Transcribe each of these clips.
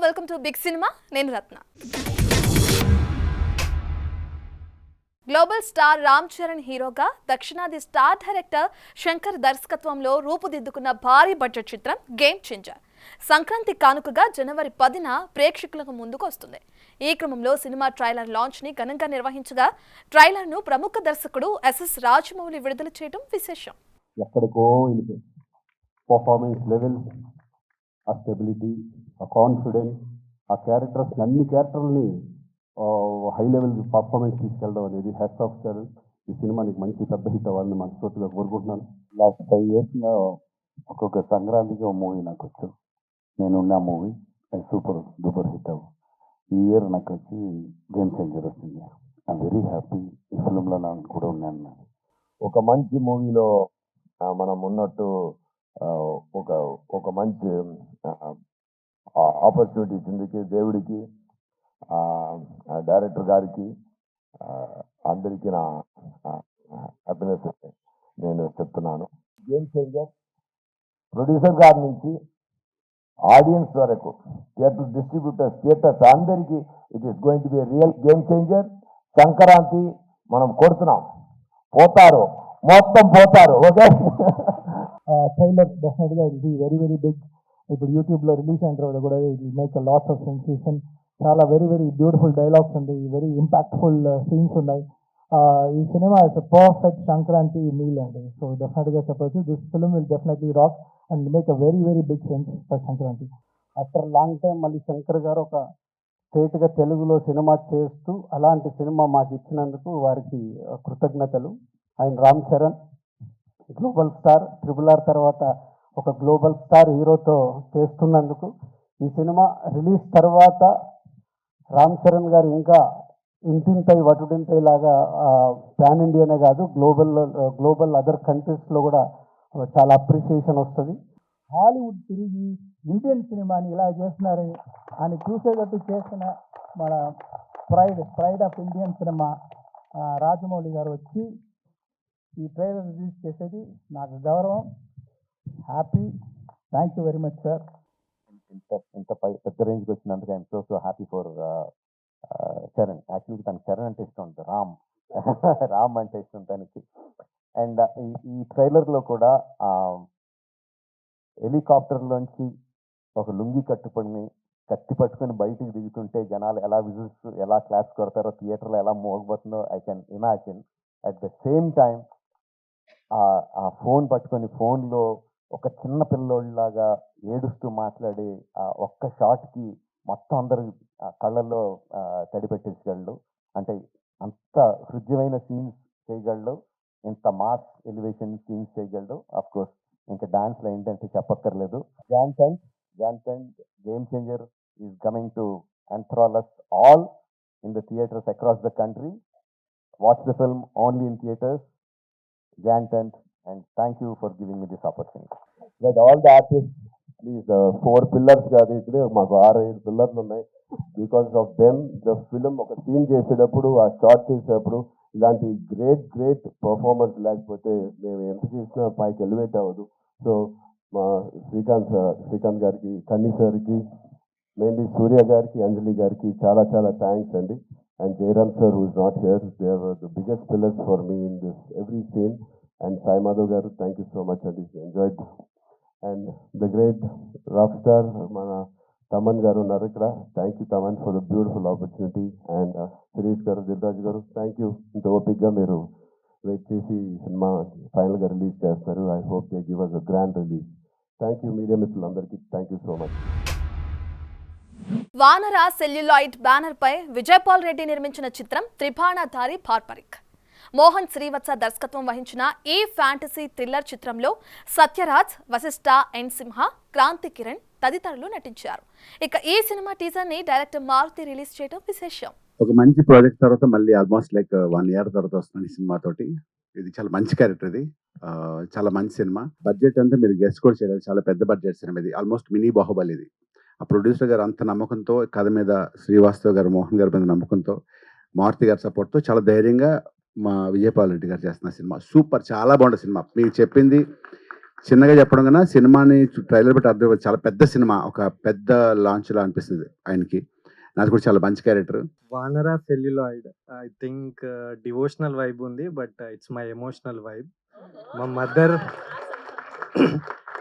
Welcome to big cinema. నేను Ratna. Global star Ram Charan హీరోగా దక్షిణాది స్టార్ డైరెక్టర్ శంకర్ దర్శకత్వంలో రూపుదిద్దుకున్న భారీ బడ్జెట్ చిత్రం గేమ్ చేంజర్ సంక్రాంతి కానుకగా జనవరి 10న ప్రేక్షకులకు ముందుకు వస్తుంది. ఈ క్రమంలో సినిమా ట్రైలర్ లాంచ్ ని ఘనంగా నిర్వహించగా ట్రైలర్ ను ప్రముఖ దర్శకుడు ఎస్ఎస్ రాజమౌళి విడుదల చేయడం విశేషం. ఎక్కడికో వెళ్ళిపోయి పర్ఫార్మెన్స్ లెవెల్స్, ఆ స్టెబిలిటీ, ఆ కాన్ఫిడెన్స్, ఆ క్యారెక్టర్స్ అన్ని క్యారెక్టర్ని హై లెవెల్ పర్ఫార్మెన్స్ తీసుకెళ్ళడం అనేది హ్యాట్స్ ఆఫ్ సార్. ఈ సినిమానికి మంచి పెద్ద హిట్ అవ్వాలని మనస్ఫూర్తిగా కోరుకుంటున్నాను. లాస్ట్ 5 yearsగా ఒక్కొక్క సంక్రాంతికి ఒక మూవీ నాకు వచ్చు. నేనున్న మూవీ సూపర్ డూపర్ హిట్ అవ్వు. ఈ ఇయర్ నాకు వచ్చి గేమ్ చేంజర్ వచ్చింది. I'm very happy. ఈ ఫిల్మ్లో నాకు కూడా ఉన్నాను. ఒక మంచి మూవీలో మనం ఉన్నట్టు ఒక మంచి ఆపర్చునిటీ ఇచ్చింది దేవుడికి, డైరెక్టర్ గారికి, అందరికీ నా హ్యాపీనెస్ నేను చెప్తున్నాను. గేమ్ చేంజర్ ప్రొడ్యూసర్ గారి నుంచి ఆడియన్స్ వరకు, థియేటర్ డిస్ట్రిబ్యూటర్స్, థియేటర్స్ అందరికీ it is going to be real game changer. Sankranti మనం కొడుతున్నాం, పోతారు, మొత్తం పోతారు. ఓకే, ట్రైలర్ డెఫినెట్గా it be very very big. ఇప్పుడు యూట్యూబ్లో రిలీజ్ అయిన తర్వాత కూడా it make a lot of sensation. చాలా వెరీ వెరీ బ్యూటిఫుల్ డైలాగ్స్ ఉన్నాయి, వెరీ ఇంపాక్ట్ఫుల్ సీన్స్ ఉన్నాయి. ఈ cinema is a perfect Sankranti meal అండి. సో డెఫినెట్గా చెప్పచ్చు this film will definitely rock and make a very very big sense for Sankranti. After long time మళ్ళీ శంకర్ గారు ఒక స్ట్రేట్గా తెలుగులో సినిమా చేస్తూ అలాంటి సినిమా మాకు ఇచ్చినందుకు వారికి కృతజ్ఞతలు. ఆయన Ram Charan global star, RRR తర్వాత ఒక గ్లోబల్ స్టార్ హీరోతో చేస్తున్నందుకు, ఈ సినిమా రిలీజ్ తర్వాత రామ్ చరణ్ గారు ఇంకా ఇంటింతై వటుడింతై లాగా పాన్ ఇండియానే కాదు గ్లోబల్ అదర్ కంట్రీస్లో కూడా చాలా అప్రిషియేషన్ వస్తుంది. హాలీవుడ్ తిరిగి ఇండియన్ సినిమాని ఇలా చేస్తున్నారని అని చూసేటట్టు చేసిన మన pride of Indian cinema Rajamouli గారు వచ్చి ఈ ట్రైలర్ రిలీజ్ చేసేది నాకు గౌరవం. Happy. Thank you very much sir. ఇంత పెద్ద రేంజ్కి వచ్చినందుకు I'm so happy for Charan. యాక్చువల్గా తనకి చరణ్ అంటే ఇష్టం ఉంటుంది, రామ్ అంటే ఇష్టం తనకి. అండ్ ఈ ట్రైలర్లో కూడా హెలికాప్టర్లోంచి ఒక లుంగి కత్తి పట్టుకొని బయటికి దిగుతుంటే జనాలు ఎలా విజిల్స్, ఎలా క్లాప్స్ కొడతారో, థియేటర్లో ఎలా మోగబోతుందో I can imagine. At the same time ఆ ఫోన్ పట్టుకొని ఫోన్లో ఒక చిన్న పిల్లోడిలాగా ఏడుస్తూ మాట్లాడి ఆ ఒక్క షాట్కి మొత్తం అందరు కళ్ళల్లో తడిపెట్టేసగలడు. అంటే అంత హృద్యమైన సీన్స్ చేయగలడు, ఇంత మాస్ ఎలివేషన్ సీన్స్ చేయగలడు. అఫ్ కోర్స్ ఇంకా డాన్స్లో ఏంటంటే చెప్పక్కర్లేదు. Jan 10th game changer is coming to enthrall us all in the theaters across the country. Watch the film only in theaters Jan 10th, and thank you for giving me this opportunity. With all the artists, please, 4 pillars కాదు, ఇక్కడ మాకు 6-7 పిల్లర్లు ఉన్నాయి. Because of them the film ఒక scene చేసేటప్పుడు, ఆ short చేసేటప్పుడు ఇలాంటి గ్రేట్ పర్ఫార్మెన్స్ లేకపోతే మేము ఎంత చేసినా పైకి ఎలివేట్ అవ్వదు. సో మా శ్రీకాంత్ గారికి, కన్నీ సార్కి, మెయిన్లీ సూర్య గారికి, అంజలి గారికి చాలా థ్యాంక్స్ అండి. And Jairam sir, who is not here, they are the biggest pillars for me in this every scene. And Sai Madhav garu, thank you so much, and enjoyed. And the great rock star, mana Taman garu Narakra, thank you Taman for the beautiful opportunity. And Suresh garu, Dilraj garu, thank you. Into opigga meru wait chesi cinema final ga release chestaru. I hope they give us a grand release. Thank you media mitrulandariki, thank you so much. వానర celluloid banner పై Vijay Paul Reddy నిర్మించిన చిత్రం త్రిబాణధారి barbaric. Mohan Srivatsa దర్శకత్వం వహించిన ఈ fantasy thriller చిత్రంలో సత్యరాజ్, వశిష్ఠ, ఎన్ సింహ, క్రాంతి కిరణ్ తదితరులు నటించారు. ఇక ఈ సినిమా టీజర్ ని డైరెక్టర్ మారుతి రిలీజ్ చేయడం విశేషం. ఒక మంచి ప్రాజెక్ట్ తర్వాత మళ్ళీ ఆల్మోస్ట్ లైక్ 1 year తర్వాత వస్తుంది ఈ సినిమా తోటి. ఇది చాలా మంచి క్యారెక్టర్, ఇది చాలా మంచి సినిమా. బడ్జెట్ అంతా మీరు గెస్ట్ కూడా చేయలేదు, చాలా పెద్ద బడ్జెట్ సినిమా ఇది, ఆల్మోస్ట్ మినీ బాహుబలి ఇది. ఆ ప్రొడ్యూసర్ గారు అంత నమ్మకంతో, కథ మీద శ్రీవాస్తవ్ గారు, మోహన్ గారి మీద నమ్మకంతో, మారుతి గారి సపోర్ట్తో చాలా ధైర్యంగా మా విజయపాల్ రెడ్డి గారు చేస్తున్న సినిమా సూపర్, చాలా బాగుంటుంది సినిమా. మీకు చెప్పింది చిన్నగా చెప్పడం కన్నా సినిమాని ట్రైలర్ బట్టి అర్థం చాలా పెద్ద సినిమా, ఒక పెద్ద లాంచ్లా అనిపిస్తుంది ఆయనకి. నాది కూడా చాలా మంచి character. Vanara celluloid I think devotional vibe ఉంది, but it's my emotional vibe.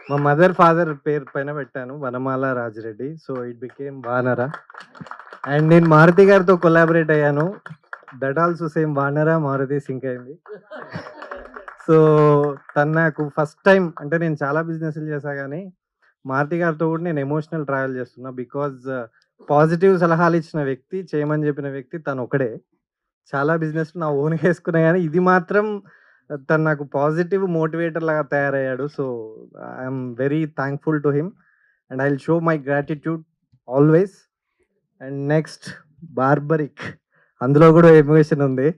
మా మదర్ ఫాదర్ పేరు పైన పెట్టాను Vanamala Rajireddy, so it became Vanara. And నేను మారుతి గారితో కొలాబరేట్ అయ్యాను, that also same Vanara Maruthi sync అయింది. సో తను నాకు ఫస్ట్ టైం, అంటే నేను చాలా బిజినెస్లు చేశా కానీ మారుతి గారితో కూడా నేను ఎమోషనల్ ట్రావెల్ చేస్తున్నా. బికాజ్ పాజిటివ్ సలహాలు ఇచ్చిన వ్యక్తి, చేయమని చెప్పిన వ్యక్తి తను ఒకడే. చాలా బిజినెస్ నా ఓన్గా వేసుకున్నా కానీ ఇది మాత్రం తను నాకు పాజిటివ్ మోటివేటర్ లాగా తయారయ్యాడు. So I'm very thankful to him and I will show my gratitude always. And next Barbarik, అందులో కూడా ఎమోషన్ ఉంది.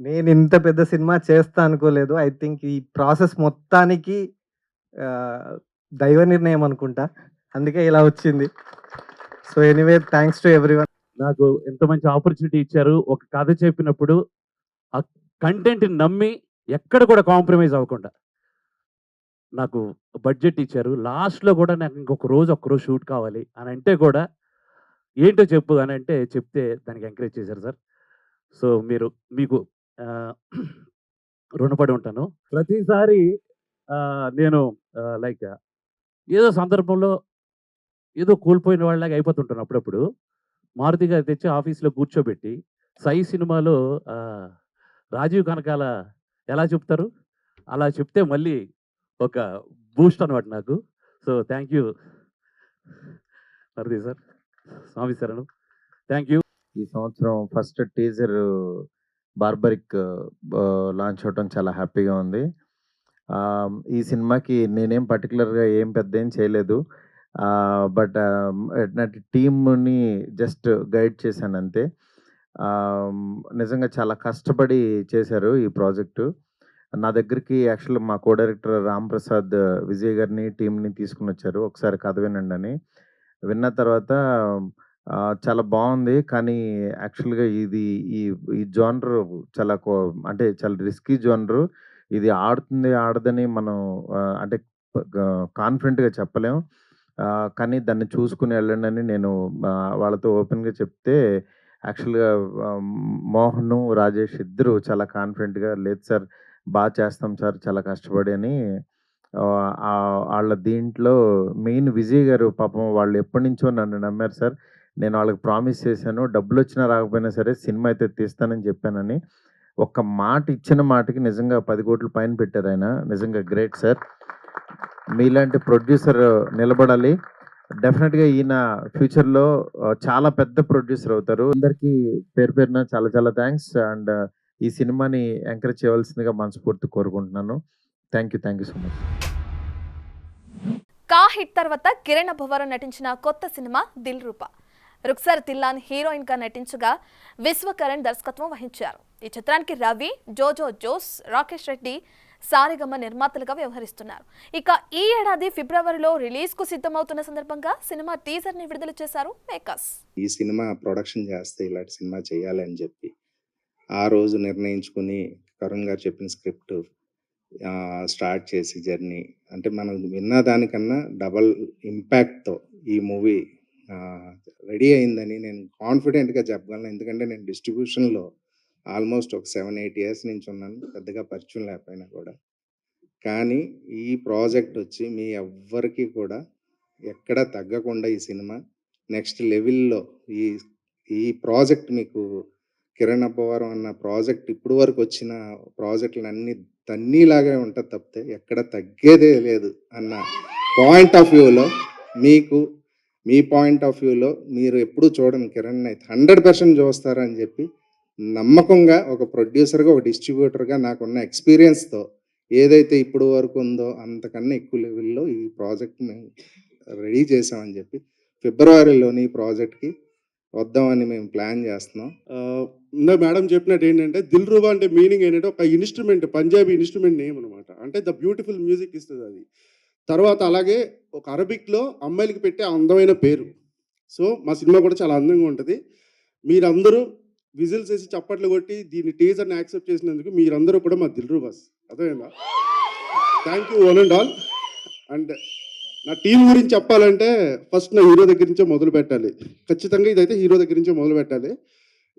నేను ఇంత పెద్ద సినిమా చేస్తా అనుకోలేదు. ఐ థింక్ ఈ ప్రాసెస్ మొత్తానికి దైవ నిర్ణయం అనుకుంటా, అందుకే ఇలా వచ్చింది. So anyway, thanks to everyone. నాకు ఎంత మంచి ఆపర్చునిటీ ఇచ్చారు. ఒక కథ చెప్పినప్పుడు ఆ కంటెంట్ని నమ్మి ఎక్కడ కూడా కాంప్రమైజ్ అవ్వకుండా నాకు బడ్జెట్ ఇచ్చారు. లాస్ట్లో కూడా నాకు ఒక్క రోజు షూట్ కావాలి అని అంటే కూడా ఏంటో చెప్పు అని అంటే చెప్తే దానికి ఎంకరేజ్ చేశారు సార్. సో మీకు రుణపడి ఉంటాను. ప్రతిసారి నేను లైక్ ఏదో సందర్భంలో ఏదో కోల్పోయిన వాళ్ళలాగా అయిపోతుంటాను. అప్పుడప్పుడు మారుతి గారు తెచ్చి ఆఫీస్లో కూర్చోబెట్టి సై సినిమాలో రాజీవ్ కనకాల ఎలా చెప్తారు అలా చెప్తే మళ్ళీ ఒక బూస్ట్ అనమాట నాకు. So thank you Maruthi sir, స్వామి శరణు, థ్యాంక్ యూ. ఈ సంవత్సరం ఫస్ట్ టీజర్ బార్బరిక్ లాంచ్ అవటం చాలా హ్యాపీగా ఉంది. ఈ సినిమాకి నేనేం పర్టికులర్గా ఏం పెద్ద ఏం చేయలేదు, బట్ టీమ్ని జస్ట్ గైడ్ చేశాను అంతే. నిజంగా చాలా కష్టపడి చేశారు ఈ ప్రాజెక్టు. నా దగ్గరికి యాక్చువల్ మా కో డైరెక్టర్ రామ్ ప్రసాద్ విజయ్ గారిని టీంని తీసుకుని వచ్చారు, ఒకసారి కథ వినండి అని. విన్న తర్వాత చాలా బాగుంది, కానీ యాక్చువల్గా ఇది ఈ ఈ జోనర్ చాలా అంటే చాలా రిస్కీ జోనరు. ఇది ఆడుతుంది ఆడదని మనం అంటే కాన్ఫిడెంట్గా చెప్పలేం, కానీ దాన్ని చూసుకుని వెళ్ళండి అని నేను వాళ్ళతో ఓపెన్గా చెప్తే యాక్చువల్గా మోహన్ రాజేష్ ఇద్దరు చాలా కాన్ఫిడెంట్గా లేదు సార్ బాగా చేస్తాం సార్ చాలా కష్టపడి అని. వాళ్ళ దీంట్లో మెయిన్ విజయ్ గారు పాపం వాళ్ళు ఎప్పటి నుంచో నన్ను నమ్మారు సార్. నేను వాళ్ళకి ప్రామిస్ చేశాను డబ్బులు వచ్చినా రాకపోయినా సరే సినిమా అయితే తీస్తానని చెప్పానని. ఒక్క మాట ఇచ్చిన మాటకి నిజంగా 10 కోట్ల పైన పెట్టారు ఆయన. నిజంగా గ్రేట్ సార్. మీలాంటి ప్రొడ్యూసర్ నిలబడాలి. డెఫినెట్గా ఈయన ఫ్యూచర్లో చాలా పెద్ద ప్రొడ్యూసర్ అవుతారు. అందరికీ పేరు పేరున చాలా చాలా థ్యాంక్స్. అండ్ ఈ సినిమాని ఎంకరేజ్ చేయవలసిందిగా మనస్ఫూర్తి కోరుకుంటున్నాను. Thank you so much. కా హిట్ తర్వాత కిరణ్ అబ్బవరం నటించిన కొత్త సినిమా దిల్ రూపా. రుక్సర్ తిల్లాన్ హీరోయిన్ గా నటించగా విశ్వకరణ్ దర్శకత్వం వహించారు. ఈ చిత్రానికి రవి, జోజో జోస్, రాకేష్ రెడ్డి సారిగమ్మ నిర్మాతలుగా వ్యవహరిస్తున్నారు. ఇక ఈ ఏడాది ఫిబ్రవరిలో రిలీజ్ కు సిద్ధమవుతున్న సందర్భంగా సినిమా టీజర్ ని విడుదల చేశారు మేకర్స్. ఈ సినిమా ప్రొడక్షన్ చేస్తే ఇలాంటి సినిమా చేయాలి అని చెప్పి ఆ రోజు నిర్ణయించుకుని కరుణ్ గారు చెప్పిన స్క్రిప్ట్ స్టార్ట్ చేసి జర్నీ, అంటే మనం విన్న దానికన్నా డబల్ ఇంపాక్ట్తో ఈ మూవీ రెడీ అయిందని నేను కాన్ఫిడెంట్గా చెప్పగలను. ఎందుకంటే నేను డిస్ట్రిబ్యూషన్లో ఆల్మోస్ట్ ఒక 7-8 ఇయర్స్ నుంచి ఉన్నాను, పెద్దగా పరిచయం లేకపోయినా కూడా. కానీ ఈ ప్రాజెక్ట్ వచ్చి మీ ఎవ్వరికి కూడా ఎక్కడ తగ్గకుండా ఈ సినిమా నెక్స్ట్ లెవెల్లో ఈ ప్రాజెక్ట్ మీకు కిరణ్ అబ్బవరం అన్న ప్రాజెక్ట్ ఇప్పుడు వరకు వచ్చిన ప్రాజెక్టులు అన్నీ తన్నీలాగే ఉంటుంది తప్పితే ఎక్కడ తగ్గేదే లేదు అన్న పాయింట్ ఆఫ్ వ్యూలో మీకు మీ పాయింట్ ఆఫ్ వ్యూలో మీరు ఎప్పుడు చూడని కిరణ్ అయితే 100% చూస్తారని చెప్పి నమ్మకంగా ఒక ప్రొడ్యూసర్గా ఒక డిస్ట్రిబ్యూటర్గా నాకున్న ఎక్స్పీరియన్స్తో ఏదైతే ఇప్పుడు వరకు ఉందో అంతకన్నా ఎక్కువ లెవెల్లో ఈ ప్రాజెక్ట్ మేము రెడీ చేసామని చెప్పి ఫిబ్రవరిలోని ఈ ప్రాజెక్ట్కి వద్దామని మేము ప్లాన్ చేస్తున్నాం. మేడం చెప్పినట్టు ఏంటంటే దిల్ రూబా అంటే మీనింగ్ ఏంటంటే ఒక ఇన్స్ట్రుమెంట్, పంజాబీ ఇన్స్ట్రుమెంట్ నేమ్ అనమాట. అంటే ద బ్యూటిఫుల్ మ్యూజిక్ ఇస్తుంది అది. తర్వాత అలాగే ఒక అరబిక్లో అమ్మాయిలకి పెట్టే అందమైన పేరు. సో మా సినిమా కూడా చాలా అందంగా ఉంటుంది. మీరందరూ విజిల్స్ వేసి చప్పట్లు కొట్టి దీన్ని టీజర్ని యాక్సెప్ట్ చేసినందుకు మీరందరూ కూడా మా దిల్ రూబాస్. అర్థమైందా? Thank you one and all. And నా టీం గురించి చెప్పాలంటే ఫస్ట్ నా హీరో దగ్గర నుంచే మొదలు పెట్టాలి. ఖచ్చితంగా ఇదైతే హీరో దగ్గర నుంచే మొదలు పెట్టాలి.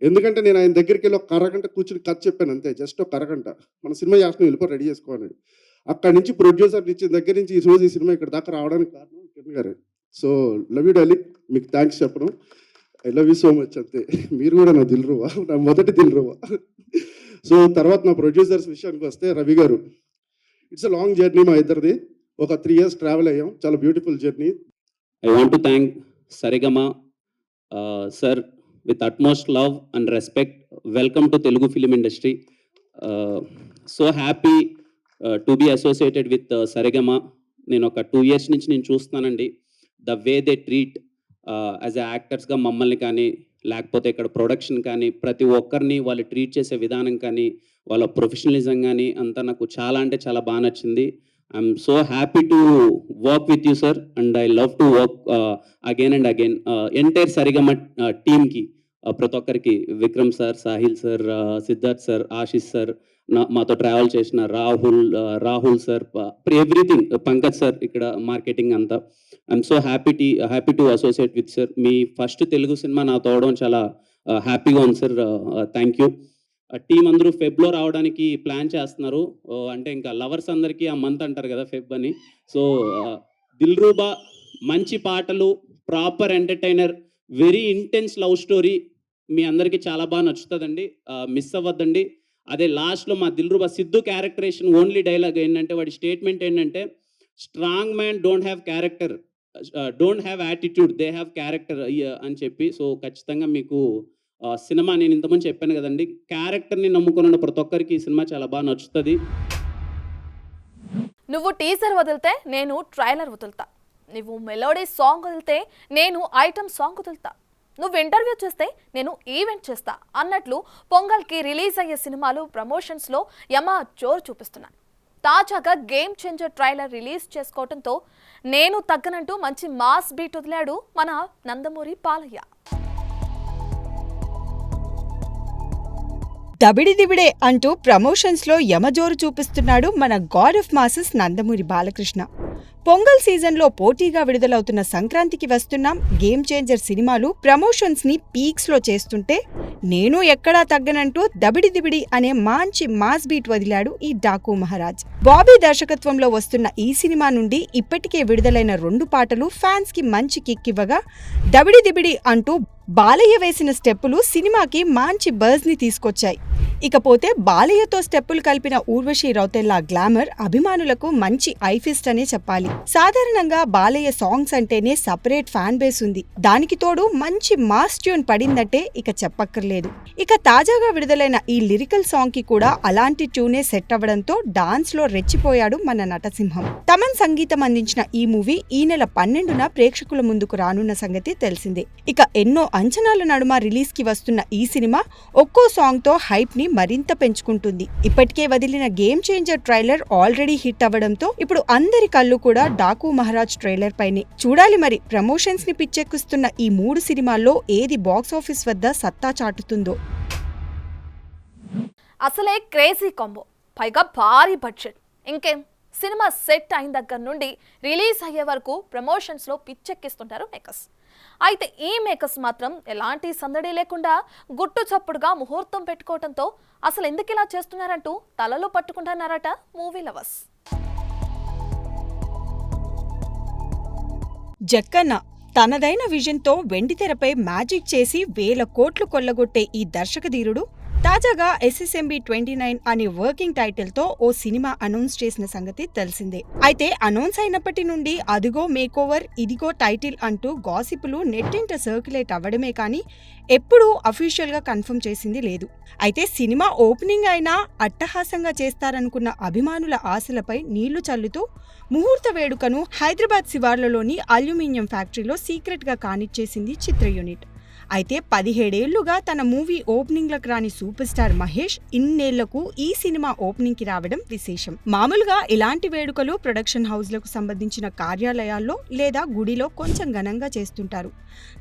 ఎందుకంటే నేను ఆయన దగ్గరికి వెళ్ళి ఒక అరగంట కూర్చుని కథ చెప్పాను అంతే, జస్ట్ ఒక అరగంట. మన సినిమా చేస్తున్నాం, వెళ్ళిపో రెడీ చేసుకోవాలి. అక్కడి నుంచి ప్రొడ్యూసర్ ఇచ్చిన దగ్గర నుంచి ఈ రోజు ఈ సినిమా ఇక్కడ దాకా రావడానికి కారణం కిరణ్ గారు. సో లవ్ యూ డార్లింగ్, మీకు థ్యాంక్స్ చెప్పడం. I love you so much అంతే. మీరు కూడా నా దిల్రువా, నా మొదటి దిల్రువా. సో తర్వాత నా ప్రొడ్యూసర్స్ విషయానికి వస్తే రవి గారు, ఇట్స్ అ లాంగ్ జర్నీ మా ఇద్దరిది. ఒక 3 years ట్రావెల్ అయ్యాం, చాలా beautiful journey. I want to thank Saregama sir with utmost love and respect. Welcome to Telugu film industry. So happy to be associated with Saregama. నేను ఒక 2 years నుంచి నేను చూస్తానండి the way they treat as a యాక్టర్స్గా మమ్మల్ని కానీ, లేకపోతే ఇక్కడ ప్రొడక్షన్ కానీ, ప్రతి ఒక్కరిని వాళ్ళు ట్రీట్ చేసే విధానం కానీ, వాళ్ళ ప్రొఫెషనలిజం కానీ అంతా నాకు చాలా అంటే చాలా బాగా నచ్చింది. I'm so happy to work with you, sir, and I love to work again and again. Entire Saregama team ki, ప్రతి ఒక్కరికి, Vikram sir, Sahil sir, Siddharth sir, Ashish sir, మాతో ట్రావెల్ చేసిన Rahul sir, everything, Pankaj sir ఇక్కడ మార్కెటింగ్ అంతా. I'm so happy to associate with sir. Me first Telugu cinema నాతో అవడం చాలా హ్యాపీగా ఉంది సార్. Thank you. టీం అందరూ ఫెబ్లో రావడానికి ప్లాన్ చేస్తున్నారు. అంటే ఇంకా లవర్స్ అందరికీ ఆ మంత్ అంటారు కదా ఫెబ్ అని. సో దిల్రూబా మంచి పాటలు, proper entertainer, very intense love story మీ అందరికీ చాలా బాగా నచ్చుతుందండి. మిస్ అవ్వద్దండి. అదే లాస్ట్లో మా Dilruba Siddhu characterization only dialogue ఏంటంటే, వాడి స్టేట్మెంట్ ఏంటంటే, strong man don't have character, don't have attitude, they have character అని చెప్పి. సో ఖచ్చితంగా మీకు సినిమా, నేను ఇంతకుముందు చెప్పాను కదండి, క్యారెక్టర్ని నమ్ముకున్న ప్రతి ఒక్కరికి ఈ సినిమా చాలా బాగా నచ్చుతుంది. నువ్వు టీజర్ వదిలితే నేను ట్రైలర్ వదులుతా, నువ్వు మెలోడీ సాంగ్ వదిలితే నేను ఐటమ్ సాంగ్ వదులుతా, నువ్వు ఇంటర్వ్యూ చేస్తే నేను ఈవెంట్ చేస్తా అన్నట్లు పొంగల్కి రిలీజ్ అయ్యే సినిమాలు ప్రమోషన్స్లో యమ జోరు చూపిస్తున్నాయి. తాజాగా గేమ్ చేంజర్ ట్రైలర్ రిలీజ్ చేసుకోవడంతో నేను తగ్గనంటూ మంచి మాస్ బీట్ వదిలాడు మన నందమూరి బాలయ్య. దబిడిదిబిడే అంటూ ప్రమోషన్స్లో యమజోరు చూపిస్తున్నాడు మన God of masses Nandamuri Balakrishna. Pongal సీజన్లో పోటీగా విడుదలవుతున్న సంక్రాంతికి వస్తున్నాం గేమ్ చేంజర్ సినిమాలు ప్రమోషన్స్ని పీక్స్లో చేస్తుంటే నేను ఎక్కడా తగ్గనంటూ దబిడిదిబిడి అనే మంచి మాస్ బీట్ వదిలాడు ఈ డాకు మహారాజ్. బాబీ దర్శకత్వంలో వస్తున్న ఈ సినిమా నుండి ఇప్పటికే విడుదలైన 2 పాటలు ఫ్యాన్స్కి మంచి కిక్ ఇవ్వగా, దబిడిదిబిడి అంటూ బాలయ్య వేసిన స్టెప్పులు సినిమాకి మంచి బజ్ని తీసుకొచ్చాయి. ఇకపోతే బాలయ్యతో స్టెప్పులు కలిపిన ఊర్వశి రౌతెల్లా గ్లామర్ అభిమానులకు మంచి ఐఫిస్ట్ అనే చెప్పాలి. సాధారణంగా బాలయ్య సాంగ్స్ అంటేనే సపరేట్ ఫ్యాన్ బేస్ ఉంది. దానికి తోడు మంచి మాస్ ట్యూన్ పడిందంటే ఇక చెప్పక్కర్లేదు. ఇక తాజాగా విడుదలైన ఈ లిరికల్ సాంగ్ కి కూడా అలాంటి ట్యూనే సెట్ అవ్వడంతో డాన్స్ లో రెచ్చిపోయాడు మన నటసింహం. తమన్ సంగీతం అందించిన ఈ మూవీ ఈ నెల 12న ప్రేక్షకుల ముందుకు రానున్న సంగతి తెలిసిందే. ఇక ఎన్నో అంచనాల నడుమ రిలీజ్ కి వస్తున్న ఈ సినిమా ఒక్కో సాంగ్ తో హైప్ ని మరింత పెంచుకుంటుంది. ఇప్పటికే వదిలిన game changer trailer already hit అవ్వడంతో ఇప్పుడు అందరి కళ్ళు కూడా డాకు మహారాజ్ ట్రైలర్ పైనే. చూడాలి మరి ప్రమోషన్స్ ని పిచ్చెక్కుస్తున్న ఈ 3 సినిమాల్లో ఏది బాక్స్ ఆఫీస్ వద్ద సత్తా చాటుతుందో. అసలే క్రేజీ కాంబో, పైగా భారీ బడ్జెట్. ఇంకేం, సినిమా సెట్ అయిన దగ్గర నుండి రిలీజ్ అయ్యే వరకు ప్రమోషన్స్లో పిచ్చెక్కిస్తుంటారు మేకర్స్. అయితే ఈ మేకర్స్ మాత్రం ఎలాంటి సందడి లేకుండా గుట్టు చప్పుడుగా ముహూర్తం పెట్టుకోవడంతో అసలు ఎందుకు ఇలా చేస్తున్నారంటూ తలలో పట్టుకుంటున్నారట మూవీ లవర్స్. జక్కన్న తనదైన విజన్తో వెండితెరపై మ్యాజిక్ చేసి 1000 కోట్లు కొల్లగొట్టే ఈ దర్శకధీరుడు తాజాగా SSMB 29 అనే వర్కింగ్ టైటిల్తో ఓ సినిమా అనౌన్స్ చేసిన సంగతి తెలిసిందే. అయితే అనౌన్స్ అయినప్పటి నుండి అదిగో మేకోవర్, ఇదిగో టైటిల్ అంటూ గాసిపులు నెట్టింట సర్క్యులేట్ అవ్వడమే కానీ ఎప్పుడూ అఫీషియల్గా కన్ఫర్మ్ చేసింది లేదు. అయితే సినిమా ఓపెనింగ్ అయినా అట్టహాసంగా చేస్తారనుకున్న అభిమానుల ఆశలపై నీళ్లు చల్లుతూ ముహూర్త వేడుకను హైదరాబాద్ శివార్లలోని అల్యూమినియం ఫ్యాక్టరీలో సీక్రెట్గా కానిచ్చేసింది చిత్ర యూనిట్. అయితే 17 ఏళ్లుగా తన మూవీ ఓపెనింగ్లకు రాని సూపర్ స్టార్ మహేష్ ఇన్నేళ్లకు ఈ సినిమా ఓపెనింగ్ కి రావడం విశేషం. మామూలుగా ఇలాంటి వేడుకలు ప్రొడక్షన్ హౌస్లకు సంబంధించిన కార్యాలయాల్లో లేదా గుడిలో కొంచెం ఘనంగా చేస్తుంటారు.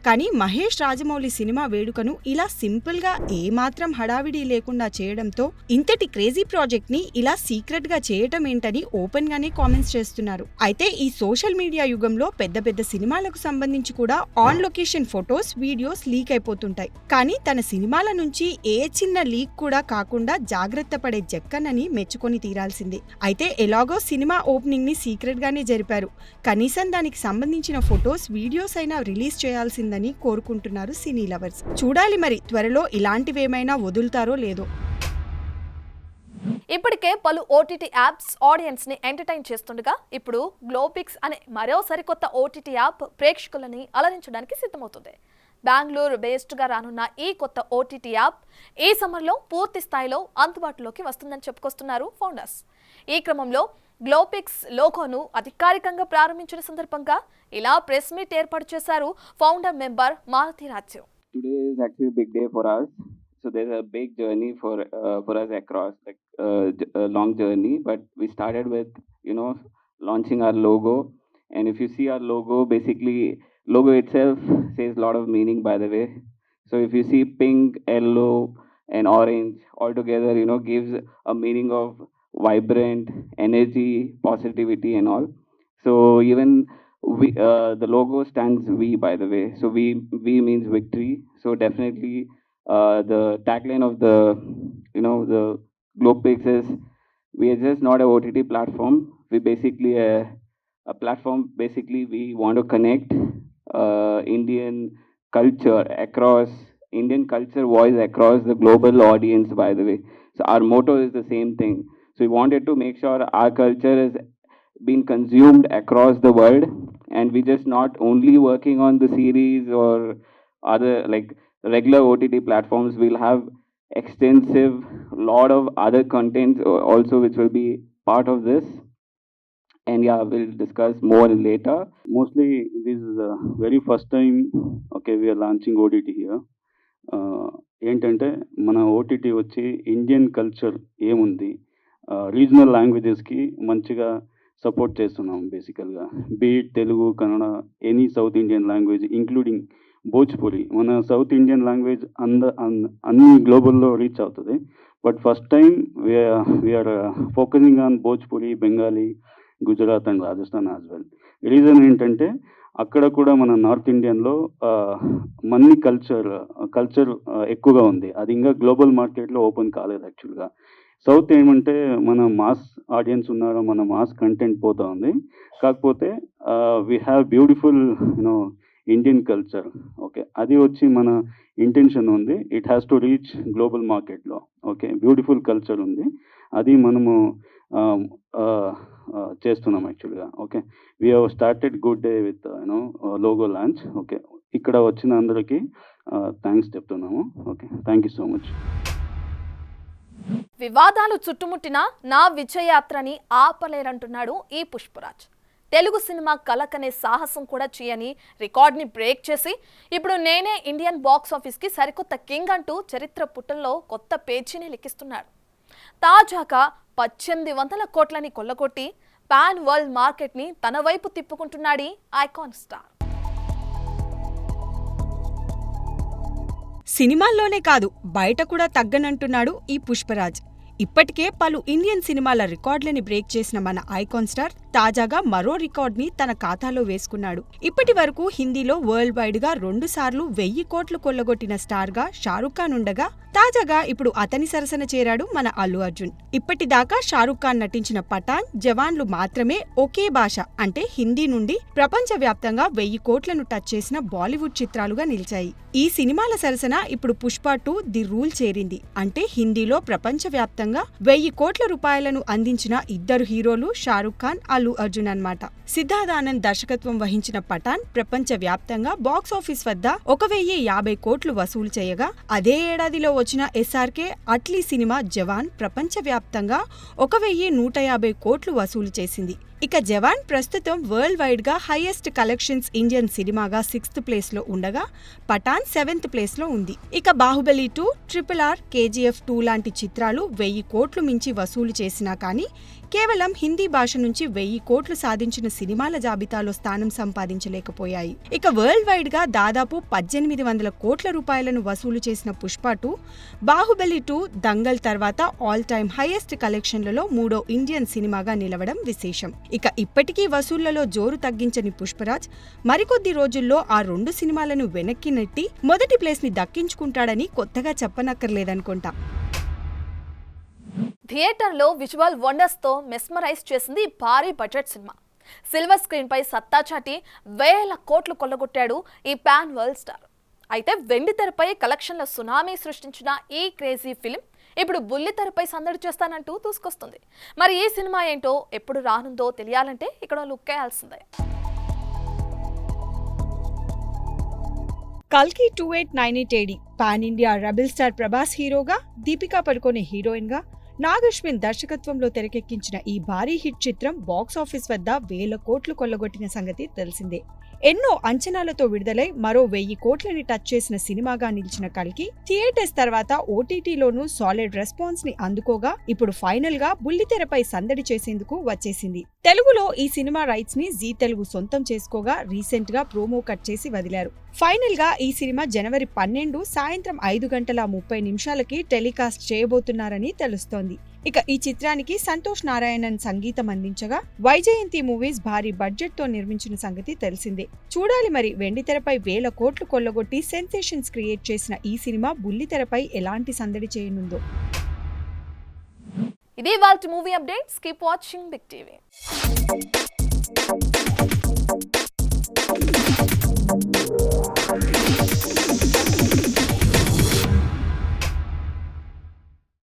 కానీ మహేష్ రాజమౌళి సినిమా వేడుకను ఇలా సింపుల్ గా ఏమాత్రం హడావిడి లేకుండా చేయడంతో ఇంతటి క్రేజీ ప్రాజెక్ట్ ని ఇలా సీక్రెట్ గా చేయటం ఏంటని ఓపెన్ గానే కామెంట్స్ చేస్తున్నారు. అయితే ఈ సోషల్ మీడియా యుగంలో పెద్ద పెద్ద సినిమాలకు సంబంధించి కూడా on location photos, videos leak అయిపోతుంటాయి. కానీ తన సినిమాల నుంచి ఏ చిన్న లీక్ కూడా కాకుండా జాగ్రత్త పడే జక్కన్నని మెచ్చుకొని తీరాల్సిందే. అయితే ఎలాగో సినిమా ఓపెనింగ్ ని సీక్రెట్ గానే జరిపారు. కనీసం దానికి సంబంధించిన ఫొటోస్, వీడియోస్ అయినా రిలీజ్ చేయాల్సిందని కోరుకుంటున్నారు సినీ లవర్స్. చూడాలి మరి త్వరలో ఇలాంటివేమైనా వదులుతారో లేదో. ఇప్పటికే పలు ఓటీటీ యాప్స్ ఆడియన్స్ ని ఎంటర్టైన్ చేస్తుండగా ఇప్పుడు గ్లోపిక్స్ అనే మరో సరికొత్త ఓటీటీ యాప్ ప్రేక్షకులని అలరించడానికి సిద్ధమవుతుంది. బెంగళూరు బేస్డ్ గా రానున్న ఈ కొత్త ఓటీటీ యాప్ ఈ సమ్మర్లో పూర్తి స్థాయిలో అందుబాటులోకి వస్తుందని చెప్పుకొస్తున్నారు ఫౌండర్స్. ఈ క్రమంలో గ్లోపిక్స్ లోగోను అధికారికంగా ప్రారంభించిన సందర్భంగా ఇలా ప్రెస్ మీట్ ఏర్పాటు చేశారు ఫౌండర్ మెంబర్ మారుతి రాజ్యం. Today is actually a big day for us. So there's a big journey for us across, like a long journey. But we started with launching our logo, and if you see our logo, basically logo itself says a lot of meaning, by the way. So if you see pink, yellow, and orange all together, gives a meaning of vibrant energy, positivity, and all. So even we the logo stands V, by the way. So V means victory. So definitely the tagline of the the Glopix is, we are just not a OTT platform. We basically a platform. Basically we want to connect Indian culture across Indian culture voice across the global audience, by the way. So our motto is the same thing. So we wanted to make sure our culture is being consumed across the world, and we just not only working on the series or other like regular OTT platforms. We'll have extensive lot of other contents also which will be part of this, and yeah, we'll discuss more later. Mostly this is the very first time we are launching OTT here. ఏంటంటే మన OTT వచ్చి Indian culture ఏముంది, regional లాంగ్వేజెస్కి మంచిగా support చేస్తున్నాం. బేసికల్గా beat Telugu, Kannada, any south Indian language including Bhojpuri. మన south Indian language అన్ని గ్లోబల్లో రీచ్ అవుతుంది. But first time we are focusing on Bhojpuri, Bengali, Gujarat and Rajasthan as well. Reason ఏంటంటే అక్కడ కూడా మన నార్త్ ఇండియన్లో మన్ని కల్చర్ ఎక్కువగా ఉంది. అది ఇంకా గ్లోబల్ మార్కెట్లో ఓపెన్ కాలేదు యాక్చువల్గా. సౌత్ ఏమంటే మన మాస్ ఆడియన్స్ ఉన్నారు, మన మాస్ కంటెంట్ పోతా ఉంది. కాకపోతే we have beautiful Indian culture. అది వచ్చి మన ఇంటెన్షన్ ఉంది. It has to reach global మార్కెట్లో. బ్యూటిఫుల్ కల్చర్ ఉంది, అది మనము చేస్తున్నాం యాక్చువల్గా. We have started good day with logo launch. ఇక్కడ వచ్చిన అందరికీ థ్యాంక్స్ చెప్తున్నాము. Thank you so much. వివాదాలు చుట్టుముట్టిన నా విజయయాత్రని ఆపలేరంటున్నాడు ఈ పుష్పరాజ్. తెలుగు సినిమా కలకనే సాహసం కూడా చేయని రికార్డ్ని బ్రేక్ చేసి ఇప్పుడు నేనే ఇండియన్ బాక్స్ ఆఫీస్కి సరికొత్త కింగ్ అంటూ చరిత్ర పుటల్లో కొత్త పేజీని లిఖిస్తున్నాడు. తాజాగా 1800 కోట్లని కొల్లగొట్టి పాన్ వరల్డ్ మార్కెట్ని తన వైపు తిప్పుకుంటున్నాడు ఐకాన్ స్టార్. సినిమాల్లోనే కాదు బయట కూడా తగ్గనంటున్నాడు ఈ పుష్పరాజ్. ఇప్పటికే పలు ఇండియన్ సినిమాల రికార్డులని బ్రేక్ చేసిన మన ఐకాన్ స్టార్ తాజాగా మరో రికార్డ్ని తన ఖాతాలో వేసుకున్నాడు. ఇప్పటి వరకు హిందీలో వరల్డ్ వైడ్ గా 2 సార్లు 1000 కోట్లు కొల్లగొట్టిన స్టార్ గా షారుఖ్ ఖాన్ ఉండగా తాజాగా ఇప్పుడు అతని సరసన చేరాడు మన అల్లు అర్జున్. ఇప్పటిదాకా షారుఖ్ ఖాన్ నటించిన పఠాన్, జవాన్లు మాత్రమే ఒకే భాష అంటే హిందీ నుండి ప్రపంచవ్యాప్తంగా 1000 కోట్లను టచ్ చేసిన బాలీవుడ్ చిత్రాలుగా నిలిచాయి. ఈ సినిమాల సరసన ఇప్పుడు పుష్ప 2 ది రూల్ చేరింది. అంటే హిందీలో ప్రపంచవ్యాప్తంగా 1000 కోట్ల రూపాయలను అందించిన ఇద్దరు హీరోలు షారుఖ్ ఖాన్, అల్లు అర్జున్ అన్నమాట. సిద్ధార్థ్ ఆనంద్ దర్శకత్వం వహించిన పఠాన్ ప్రపంచవ్యాప్తంగా బాక్సాఫీస్ వద్ద 1050 కోట్లు వసూలు చేయగా అదే ఏడాదిలో వచ్చిన ఎస్ఆర్కే అట్లీ సినిమా జవాన్ ప్రపంచవ్యాప్తంగా 1150 కోట్లు వసూలు చేసింది. ఇక జవాన్ ప్రస్తుతం వరల్డ్ వైడ్ గా హైయెస్ట్ కలెక్షన్స్ ఇండియన్ సినిమాగా 6th ప్లేస్ లో ఉండగా పఠాన్ 7th ప్లేస్ లో ఉంది. ఇక బాహుబలి 2, RRR, KGF 2 లాంటి చిత్రాలు 1000 కోట్లు మించి వసూలు చేసినా కానీ కేవలం హిందీ భాష నుంచి 1000 కోట్లు సాధించిన సినిమాల జాబితాలో స్థానం సంపాదించలేకపోయాయి. ఇక వరల్డ్ వైడ్ గా దాదాపు 1800 కోట్ల రూపాయలను వసూలు చేసిన పుష్ప 2, బాహుబలి 2, దంగల్ తర్వాత ఆల్ టైమ్ హైయెస్ట్ కలెక్షన్లలో 3వ ఇండియన్ సినిమాగా నిలవడం విశేషం. ఇక ఇప్పటికీ వసూళ్లలో జోరు తగ్గించని పుష్పరాజ్ మరికొద్ది రోజుల్లో ఆ 2 సినిమాలను వెనక్కి నెట్టి మొదటి ప్లేస్ ని దక్కించుకుంటాడని కొత్తగా చెప్పనక్కర్లేదనుకుంటా. థియేటర్లో విజువల్ వండర్స్ తో మెస్మరైజ్ చేసింది భారీ బడ్జెట్ సినిమా. సిల్వర్ స్క్రీన్ పై సత్తా చాటి 1000 కోట్లు కొల్లగొట్టాడు ఈ పాన్ వరల్డ్ స్టార్. అయితే వెండి తెరపై కలెక్షన్ల సునామీ సృష్టించిన ఈ క్రేజీ ఫిలిం ఇప్పుడు బుల్లి తెరపై సందడి చేస్తానంటూ దూసుకొస్తుంది. మరి ఈ సినిమా ఏంటో ఎప్పుడు రానుందో తెలియాలంటే ఇక్కడ లుక్కేయాల్సిందే. కల్కి 2898 AD pan India rebel star Prabhas హీరోగా, దీపికా పడుకోనే హీరోయిన్ గా, నాగశ్విన్ దర్శకత్వంలో తెరకెక్కించిన ఈ భారీ హిట్ చిత్రం బాక్సాఫీస్ వద్ద 1000 కోట్లు కొల్లగొట్టిన సంగతి తెలిసిందే. ఎన్నో అంచనాలతో విడుదలై మరో 1000 కోట్లని టచ్ చేసిన సినిమాగా నిలిచిన కల్కి థియేటర్స్ తర్వాత ఓటీటీలోనూ సాలిడ్ రెస్పాన్స్ ని అందుకోగా ఇప్పుడు ఫైనల్ గా బుల్లితెరపై సందడి చేసేందుకు వచ్చేసింది. తెలుగులో ఈ సినిమా రైట్స్ ని జీ తెలుగు సొంతం చేసుకోగా రీసెంట్ గా ప్రోమో కట్ చేసి వదిలారు. ఫైనల్ గా ఈ సినిమా జనవరి 12 సాయంత్రం 5:30 టెలికాస్ట్ చేయబోతున్నారని తెలుస్తోంది. ఇక ఈ చిత్రానికి సంతోష్ నారాయణన్ సంగీతం అందించగా వైజయంతి మూవీస్ భారీ బడ్జెట్ తో నిర్మించిన సంగతి తెలిసిందే. చూడాలి మరి వెండితెరపై 1000 కోట్లు కొల్లగొట్టి సెన్సేషన్స్ క్రియేట్ చేసిన ఈ సినిమా బుల్లితెరపై ఎలాంటి సందడి చేయనుందో. ఇది వాల్ట్ movie updates. Keep watching big TV.